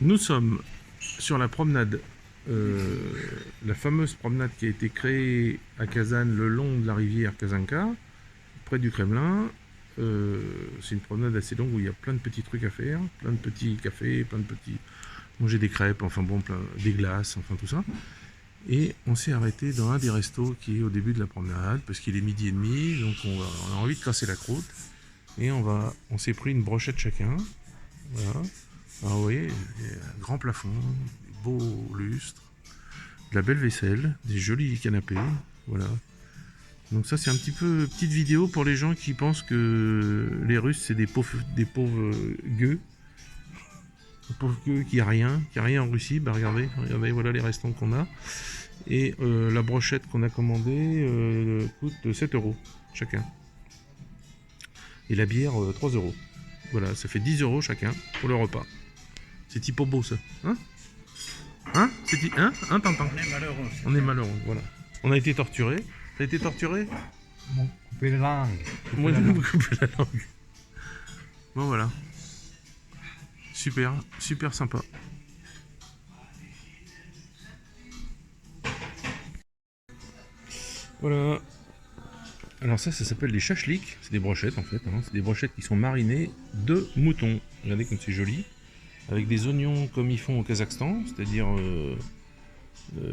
Nous sommes sur la promenade, la fameuse promenade qui a été créée à Kazan le long de la rivière Kazanka, près du Kremlin. C'est une promenade assez longue où il y a plein de petits trucs à faire, plein de petits cafés, plein de petits... manger des crêpes, enfin bon, des glaces, enfin tout ça. Et on s'est arrêté dans un des restos qui est au début de la promenade, parce qu'il est 12h30, donc on a envie de casser la croûte. Et on s'est pris une brochette chacun. Voilà. Alors vous voyez, il y a un grand plafond, des beaux lustres, de la belle vaisselle, des jolis canapés, voilà. Donc ça c'est un petit peu petite vidéo pour les gens qui pensent que les Russes c'est des pauvres gueux. Des pauvres gueux qui a rien en Russie. Bah regardez, voilà les restaurants qu'on a. Et la brochette qu'on a commandée coûte 7 € chacun. Et la bière 3 €. Voilà, ça fait 10 € chacun pour le repas. C'est typo beau ça. Hein? Hein? Tintin. On est malheureux. On est malheureux, voilà. On a été torturés. T'as été torturé? Bon, couper la langue. Moi, je me coupe la langue. Bon, voilà. Super, super sympa. Voilà. Alors ça s'appelle des chachliks. C'est des brochettes en fait. Hein. C'est des brochettes qui sont marinées de mouton. Regardez comme c'est joli. Avec des oignons comme ils font au Kazakhstan, c'est-à-dire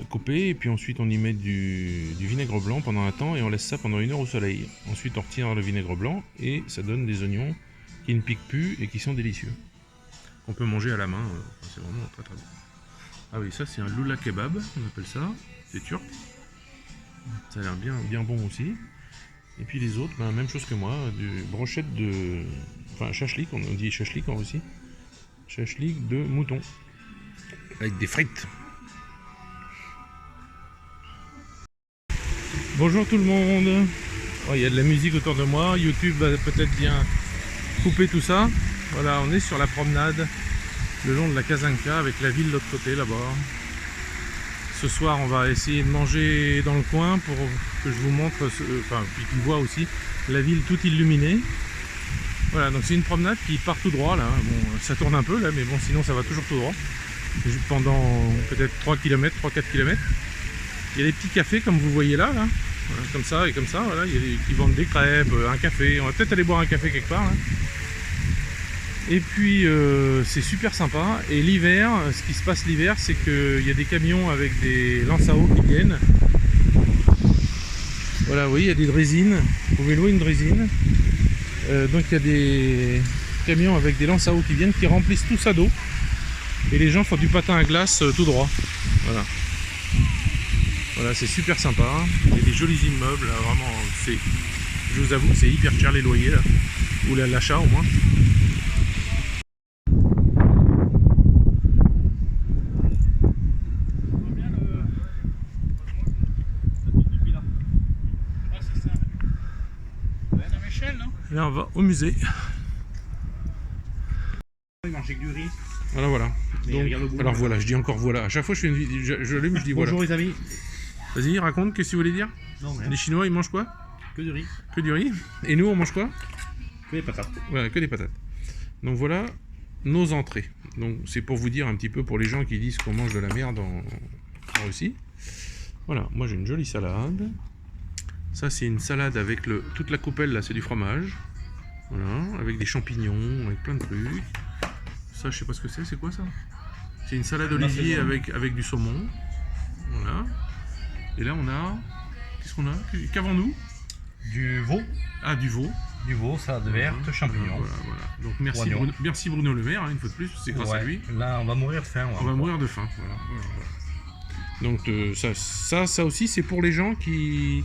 coupés, et puis ensuite on y met du vinaigre blanc pendant un temps et on laisse ça pendant 1 heure au soleil. Ensuite on retire le vinaigre blanc et ça donne des oignons qui ne piquent plus et qui sont délicieux. On peut manger à la main, c'est vraiment très très bon. Ah oui, ça c'est un lula kebab, on appelle ça, c'est turc. Ça a l'air bien bon aussi. Et puis les autres, ben, même chose que moi, du brochette de... Enfin, chachlik, on dit chachlik en Russie. Chachlik de mouton. Avec des frites. Bonjour tout le monde. Oh, il y a de la musique autour de moi. YouTube va peut-être bien couper tout ça. Voilà, on est sur la promenade le long de la Kazanka avec la ville de l'autre côté là-bas. Ce soir, on va essayer de manger dans le coin pour que je vous montre, enfin, puis tu vois aussi la ville toute illuminée. Voilà, donc c'est une promenade qui part tout droit là. Bon, ça tourne un peu là, mais bon, sinon ça va toujours tout droit. Pendant peut-être 3 km, 3-4 km. Il y a des petits cafés comme vous voyez là. Voilà, comme ça et comme ça. Voilà, il y a des qui vendent des crêpes, un café. On va peut-être aller boire un café quelque part. Là. Et puis c'est super sympa. Et l'hiver, ce qui se passe l'hiver, c'est qu'il y a des camions avec des lances à eau qui viennent. Voilà, oui, il y a des draisines. Vous pouvez louer une draisine. Donc il y a des camions avec des lances à eau qui viennent, qui remplissent tout ça d'eau. Et les gens font du patin à glace tout droit. Voilà. Voilà, c'est super sympa. Il y a des jolis immeubles, là, vraiment. Je vous avoue que c'est hyper cher les loyers, là. Ou l'achat au moins. Là on va au musée. Il mangeait que du riz. Voilà. Donc, alors voilà, je dis encore voilà. À chaque fois que je fais une vidéo, je l'allume, je dis voilà. Bonjour les amis. Vas-y, raconte, qu'est-ce que tu voulais dire? Non, mais les Chinois, ils mangent quoi? que du riz. Que du riz. Et nous, on mange quoi? Que des patates. Voilà, que des patates. Donc voilà nos entrées. Donc c'est pour vous dire un petit peu pour les gens qui disent qu'on mange de la merde en Russie. Voilà, moi j'ai une jolie salade. Ça c'est une salade avec toute la coupelle là, c'est du fromage. Voilà, avec des champignons, avec plein de trucs. Ça je sais pas ce que c'est quoi ça? C'est une salade olivier avec du saumon. Voilà. Et là on a... Qu'est-ce qu'on a? Qu'avons-nous? Du veau. Ah, du veau. Du veau, salade verte, champignons. Voilà. Donc merci Bruno Le Maire, hein, une fois de plus, c'est grâce à lui. Là on va mourir de faim. On va mourir de faim. Voilà. Donc ça aussi c'est pour les gens qui...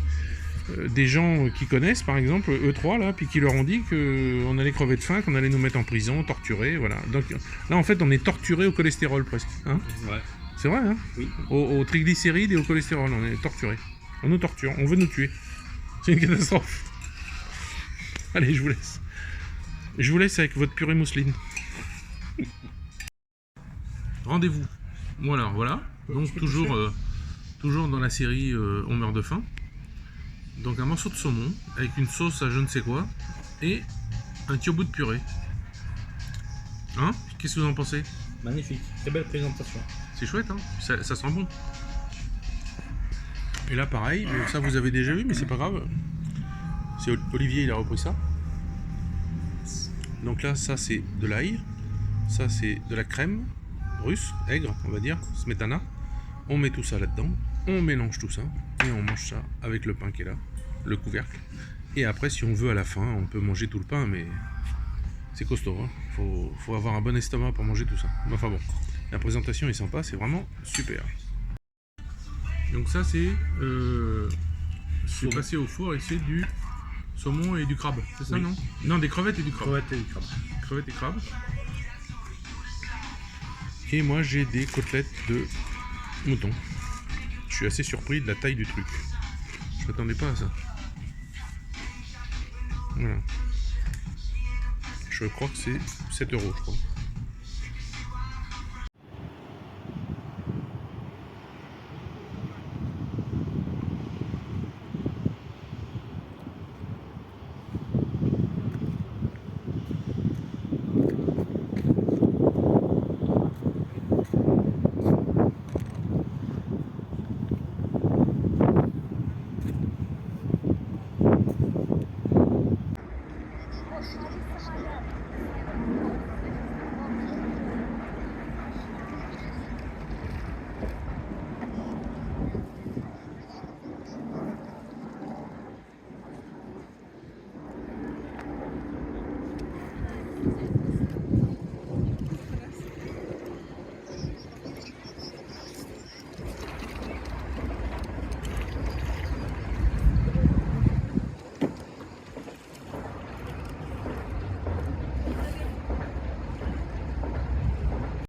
des gens qui connaissent par exemple E3 là, puis qui leur ont dit qu'on allait crever de faim, qu'on allait nous mettre en prison, torturer, voilà. Donc là en fait on est torturé au cholestérol presque. Hein, ouais. C'est vrai, hein? Oui. Aux triglycérides et au cholestérol, on est torturé. On nous torture, on veut nous tuer. C'est une catastrophe. Allez, je vous laisse. Je vous laisse avec votre purée mousseline. Rendez-vous. Voilà. Donc toujours dans la série On meurt de faim. Donc un morceau de saumon avec une sauce à je ne sais quoi et un petit bout de purée. Hein? Qu'est-ce que vous en pensez? Magnifique, très belle présentation. C'est chouette, hein? Ça sent bon. Et là, pareil, ça vous avez déjà vu, mais c'est pas grave. C'est Olivier, il a repris ça. Donc là, ça c'est de l'ail. Ça c'est de la crème russe, aigre, on va dire, smetana. On met tout ça là-dedans. On mélange tout ça. Et on mange ça avec le pain qui est là, le couvercle. Et après, si on veut à la fin, on peut manger tout le pain, mais c'est costaud. Hein. Faut avoir un bon estomac pour manger tout ça. Mais enfin bon, la présentation est sympa, c'est vraiment super. Donc ça c'est passé au four et c'est du saumon et du crabe, c'est ça? Oui. Non? Non, des crevettes et du crabe. Crevettes et du crabe. Crevettes et crabe. Et moi j'ai des côtelettes de mouton. Je suis assez surpris de la taille du truc. Je m'attendais pas à ça. Voilà. Je crois que c'est 7 €, je crois.